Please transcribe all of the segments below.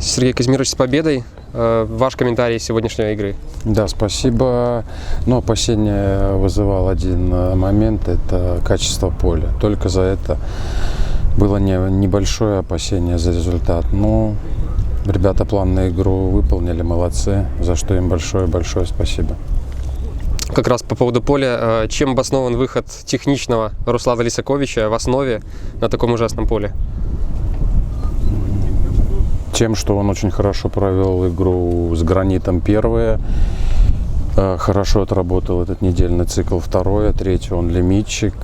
Сергей Казимирович, с победой. Ваш комментарий сегодняшней игры. Да, спасибо. Но опасение вызывал один момент – это качество поля. Только за это было небольшое опасение за результат. Но ребята план на игру выполнили, молодцы, за что им большое-большое спасибо. Как раз по поводу поля, чем обоснован выход техничного Руслана Лисаковича в основе на таком ужасном поле? Тем, что он очень хорошо провел игру с «Гранитом» первое, хорошо отработал этот недельный цикл второе, третье он лимитчик.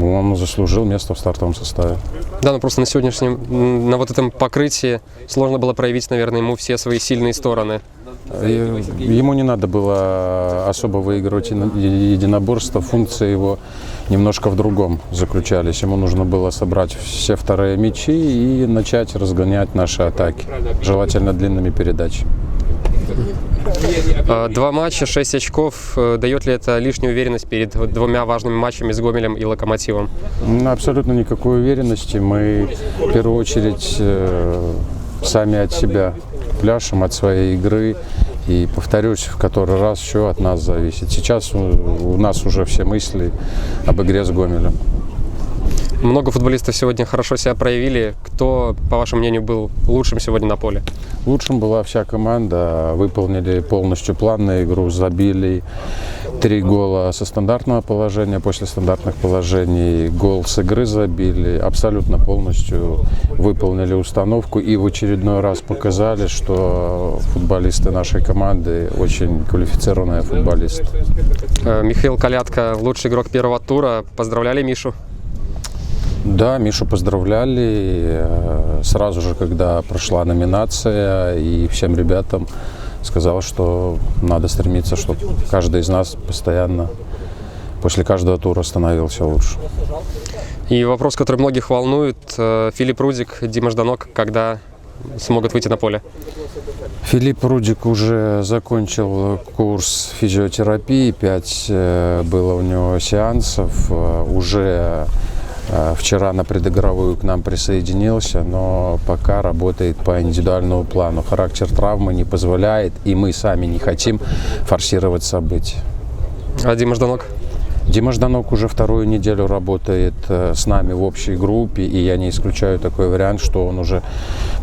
Он заслужил место в стартовом составе. Да, но просто на вот этом покрытии сложно было проявить, наверное, ему все свои сильные стороны. Ему не надо было особо выигрывать единоборство, функции его немножко в другом заключались. Ему нужно было собрать все вторые мячи и начать разгонять наши атаки, желательно длинными передачами. 2 матча, 6 очков. Дает ли это лишнюю уверенность перед двумя важными матчами с Гомелем и Локомотивом? Абсолютно никакой уверенности. Мы в первую очередь сами от себя пляшем, от своей игры. И повторюсь, в который раз все от нас зависит. Сейчас у нас уже все мысли об игре с Гомелем. Много футболистов сегодня хорошо себя проявили. Кто, по вашему мнению, был лучшим сегодня на поле? Лучшим была вся команда. Выполнили полностью план на игру, забили 3 гола со стандартного положения, после стандартных положений гол с игры забили. Абсолютно полностью выполнили установку и в очередной раз показали, что футболисты нашей команды очень квалифицированные футболисты. Михаил Колядко, лучший игрок первого тура. Поздравляли Мишу? Да, Мишу поздравляли сразу же, когда прошла номинация, и всем ребятам сказал, что надо стремиться, чтобы каждый из нас постоянно после каждого тура становился лучше. И вопрос, который многих волнует: Филипп Рудик, Дима Жданок, когда смогут выйти на поле? Филипп Рудик уже закончил курс физиотерапии, 5 было у него сеансов, уже вчера на предыгровую к нам присоединился, но пока работает по индивидуальному плану. Характер травмы не позволяет, и мы сами не хотим форсировать события. А Дима Жданок? Дима Жданок уже 2-ю неделю работает с нами в общей группе, и я не исключаю такой вариант, что он уже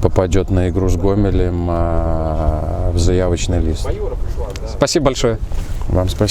попадет на игру с Гомелем в заявочный лист. Спасибо большое. Вам спасибо.